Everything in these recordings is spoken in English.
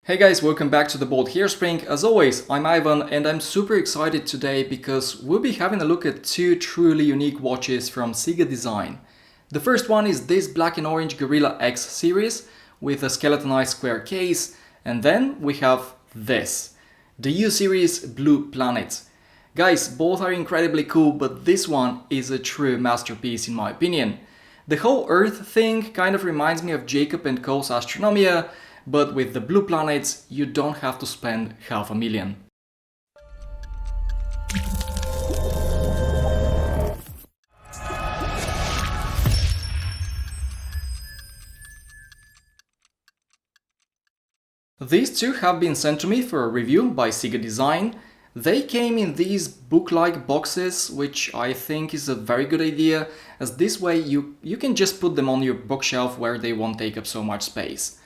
Hey guys, welcome back to the Bolt Hairspring. As always, I'm Ivan and I'm super excited today because we'll be having a look at two truly unique watches from Ciga design. The first one is this black and orange Gorilla X series with a skeletonized square case, and then we have this, the U series Blue Planet. Guys, both are incredibly cool, but this one is a true masterpiece in my opinion. The whole Earth thing kind of reminds me of Jacob & Co.'s Astronomia, but with the blue planets, you don't have to spend $500,000. These two have been sent to me for a review by Ciga Design. They came in these book-like boxes, which I think is a very good idea, as this way you can just put them on your bookshelf where they won't take up so much space.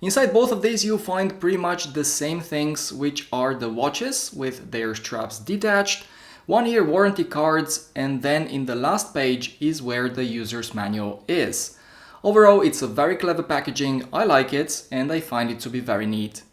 Inside both of these you'll find pretty much the same things, which are the watches with their straps detached, 1-year warranty cards, and then in the last page is where the user's manual is. Overall, it's a very clever packaging, I like it, and I find it to be very neat.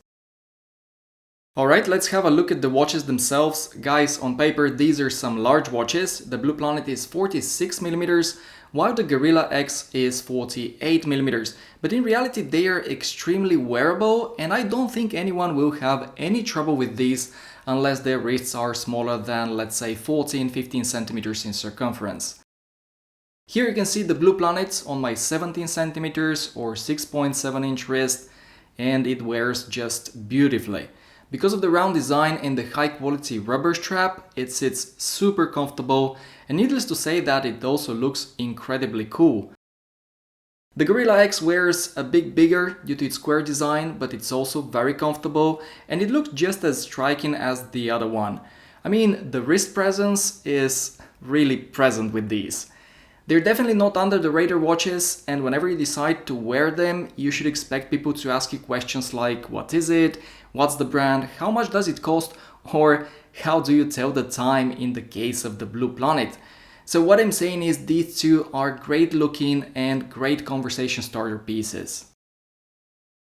Alright, let's have a look at the watches themselves. Guys, on paper these are some large watches. The Blue Planet is 46mm, while the Gorilla X is 48mm. But in reality they are extremely wearable, and I don't think anyone will have any trouble with these unless their wrists are smaller than, let's say, 14-15 centimeters in circumference. Here you can see the Blue Planet on my 17 centimeters or 6.7 inch wrist, and it wears just beautifully. Because of the round design and the high quality rubber strap, it sits super comfortable, and needless to say that it also looks incredibly cool. The Gorilla X wears a bit bigger due to its square design, but it's also very comfortable and it looks just as striking as the other one. I mean, the wrist presence is really present with these. They're definitely not under the radar watches, and whenever you decide to wear them, you should expect people to ask you questions like what is it, what's the brand, how much does it cost, or how do you tell the time in the case of the Blue Planet. So what I'm saying is these two are great looking and great conversation starter pieces.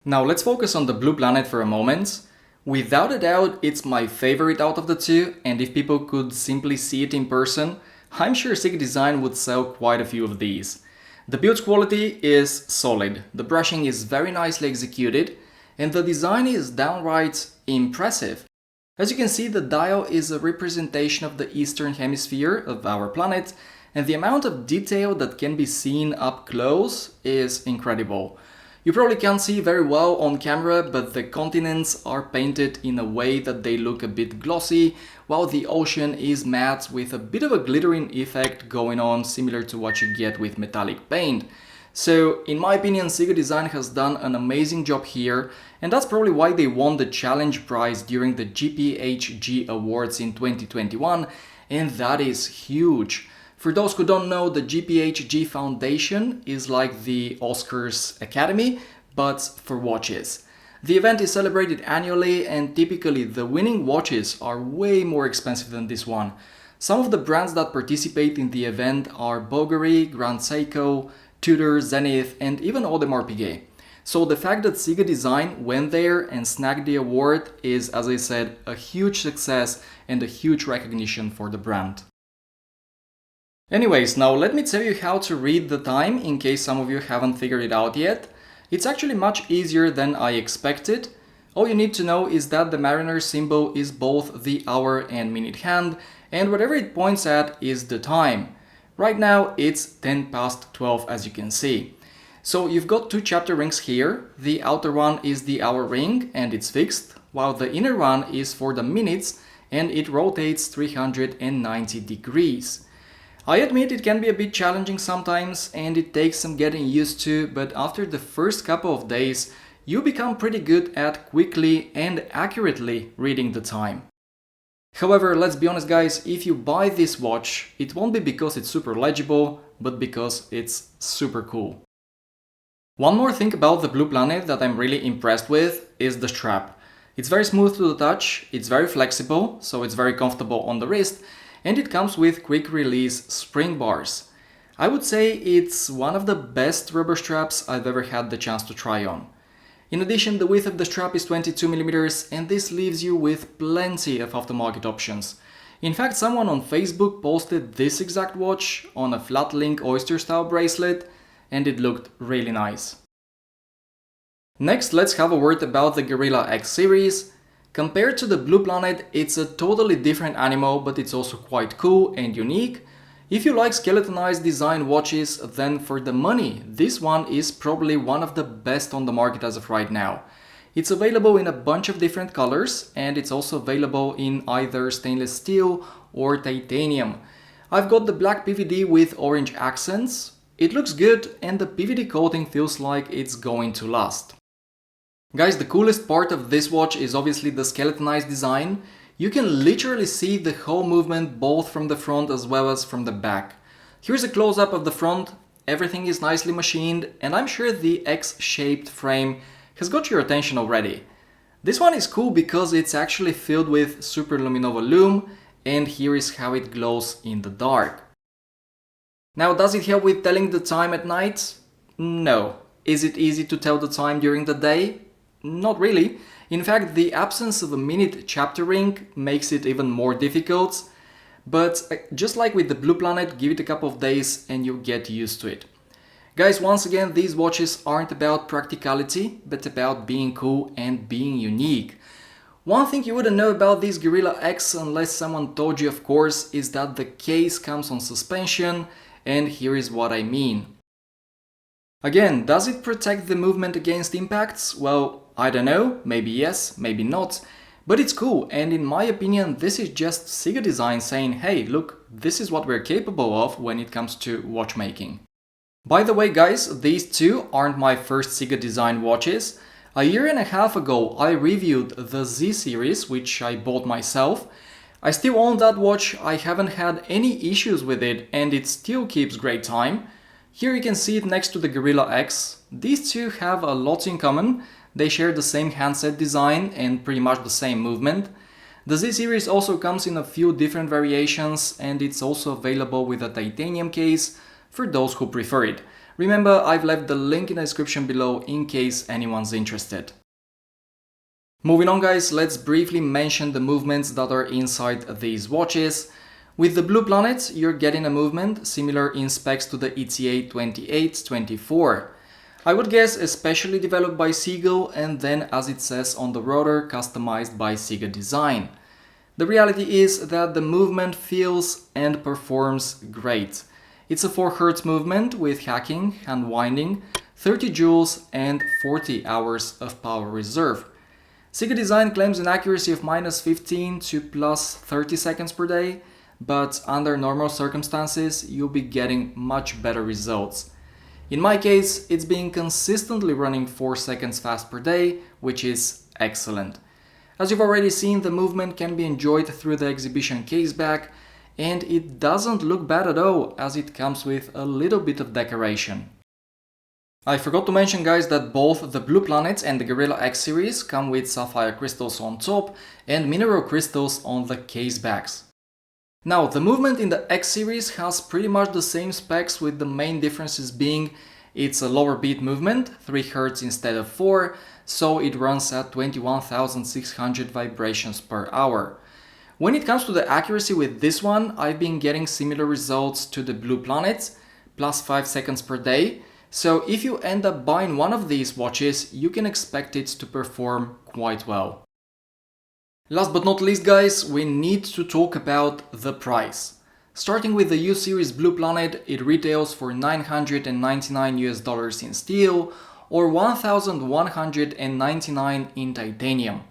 Now let's focus on the Blue Planet for a moment. Without a doubt, it's my favorite out of the two, and if people could simply see it in person, I'm sure Ciga Design would sell quite a few of these. The build quality is solid, the brushing is very nicely executed, and the design is downright impressive. As you can see, the dial is a representation of the eastern hemisphere of our planet, and the amount of detail that can be seen up close is incredible. You probably can't see very well on camera, but the continents are painted in a way that they look a bit glossy, while the ocean is matte with a bit of a glittering effect going on, similar to what you get with metallic paint. So, in my opinion, Ciga Design has done an amazing job here, and that's probably why they won the Challenge Prize during the GPHG Awards in 2021, and that is huge. For those who don't know, the GPHG Foundation is like the Oscars Academy, but for watches. The event is celebrated annually, and typically the winning watches are way more expensive than this one. Some of the brands that participate in the event are Bulgari, Grand Seiko, Tudor, Zenith, and even Audemars Piguet. So the fact that Ciga Design went there and snagged the award is, as I said, a huge success and a huge recognition for the brand. Anyways, now let me tell you how to read the time in case some of you haven't figured it out yet. It's actually much easier than I expected. All you need to know is that the Mariner symbol is both the hour and minute hand, and whatever it points at is the time. Right now it's 10 past 12, as you can see. So you've got two chapter rings here. The outer one is the hour ring and it's fixed, while the inner one is for the minutes and it rotates 390 degrees. I admit it can be a bit challenging sometimes and it takes some getting used to, but after the first couple of days you become pretty good at quickly and accurately reading the time. However, let's be honest guys, if you buy this watch, it won't be because it's super legible, but because it's super cool. One more thing about the Blue Planet that I'm really impressed with is the strap. It's very smooth to the touch, it's very flexible, so it's very comfortable on the wrist, and it comes with quick release spring bars. I would say it's one of the best rubber straps I've ever had the chance to try on. In addition, the width of the strap is 22mm and this leaves you with plenty of aftermarket options. In fact, someone on Facebook posted this exact watch on a flat link oyster style bracelet and it looked really nice. Next, let's have a word about the Gorilla X series. Compared to the Blue Planet, it's a totally different animal, but it's also quite cool and unique. If you like skeletonized design watches, then for the money, this one is probably one of the best on the market as of right now. It's available in a bunch of different colors and it's also available in either stainless steel or titanium. I've got the black PVD with orange accents. It looks good and the PVD coating feels like it's going to last. Guys, the coolest part of this watch is obviously the skeletonized design. You can literally see the whole movement both from the front as well as from the back. Here's a close-up of the front, everything is nicely machined and I'm sure the X-shaped frame has got your attention already. This one is cool because it's actually filled with superluminova lume and here is how it glows in the dark. Now, does it help with telling the time at night? No. Is it easy to tell the time during the day? Not really. In fact, the absence of a minute chapter ring makes it even more difficult. But just like with the Blue Planet, give it a couple of days and you'll get used to it. Guys, once again, these watches aren't about practicality, but about being cool and being unique. One thing you wouldn't know about this Gorilla X, unless someone told you of course, is that the case comes on suspension, and here is what I mean. Again, does it protect the movement against impacts? Well, I don't know, maybe yes, maybe not, but it's cool and in my opinion this is just Ciga design saying, hey look, this is what we're capable of when it comes to watchmaking. By the way guys, these two aren't my first Ciga design watches. A year and a half ago I reviewed the Z series, which I bought myself. I still own that watch, I haven't had any issues with it and it still keeps great time. Here you can see it next to the Gorilla X. These two have a lot in common. They share the same handset design and pretty much the same movement. The Z series also comes in a few different variations and it's also available with a titanium case for those who prefer it. Remember, I've left the link in the description below in case anyone's interested. Moving on guys, let's briefly mention the movements that are inside these watches. With the Blue Planet, you're getting a movement similar in specs to the ETA 2824. I would guess especially developed by Ciga and then, as it says on the rotor, customized by Ciga Design. The reality is that the movement feels and performs great. It's a 4 Hz movement with hacking, hand winding, 30 joules and 40 hours of power reserve. Ciga Design claims an accuracy of -15 to +30 seconds per day, but under normal circumstances you'll be getting much better results. In my case, it's been consistently running 4 seconds fast per day, which is excellent. As you've already seen, the movement can be enjoyed through the exhibition caseback, and it doesn't look bad at all, as it comes with a little bit of decoration. I forgot to mention guys that both the Blue Planet and the Gorilla X series come with sapphire crystals on top and mineral crystals on the casebacks. Now, the movement in the X series has pretty much the same specs, with the main differences being it's a lower beat movement, 3 Hz instead of 4, so it runs at 21,600 vibrations per hour. When it comes to the accuracy with this one, I've been getting similar results to the Blue Planet, +5 seconds per day, so if you end up buying one of these watches, you can expect it to perform quite well. Last but not least guys, we need to talk about the price. Starting with the U series Blue Planet, it retails for $999 in steel or $1,199 in titanium.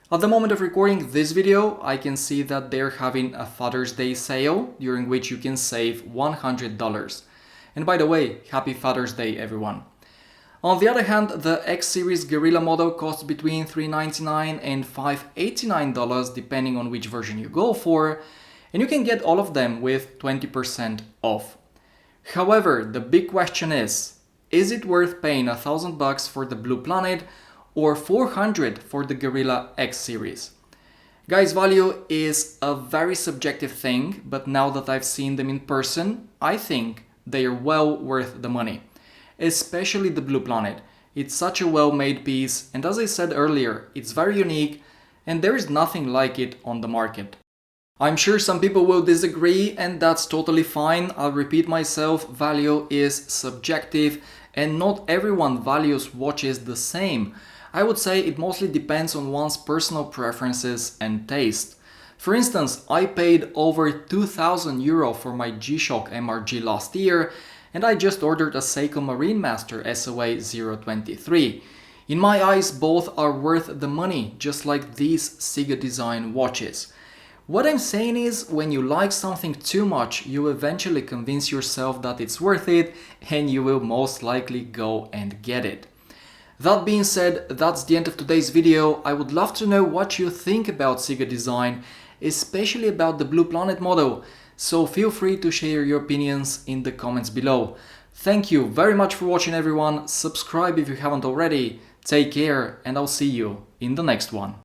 At the moment of recording this video, I can see that they're having a Father's Day sale during which you can save $100. And by the way, happy Father's Day everyone. On the other hand, the X series Gorilla model costs between $399 and $589 depending on which version you go for, and you can get all of them with 20% off. However, the big question is it worth paying $1,000 for the Blue Planet or $400 for the Gorilla X series? Guys, value is a very subjective thing, but now that I've seen them in person, I think they are well worth the money. Especially the Blue Planet. It's such a well-made piece, and as I said earlier, it's very unique and there is nothing like it on the market. I'm sure some people will disagree, and that's totally fine. I'll repeat myself, value is subjective and not everyone values watches the same. I would say it mostly depends on one's personal preferences and taste. For instance, I paid over 2,000 euro for my G-Shock MRG last year, and I just ordered a Seiko Marine Master SOA 023. In my eyes, both are worth the money, just like these Ciga design watches. What I'm saying is, when you like something too much, you eventually convince yourself that it's worth it, and you will most likely go and get it. That being said, that's the end of today's video. I would love to know what you think about Ciga design, especially about the Blue Planet model, so feel free to share your opinions in the comments below. Thank you very much for watching, everyone. Subscribe if you haven't already. Take care, and I'll see you in the next one.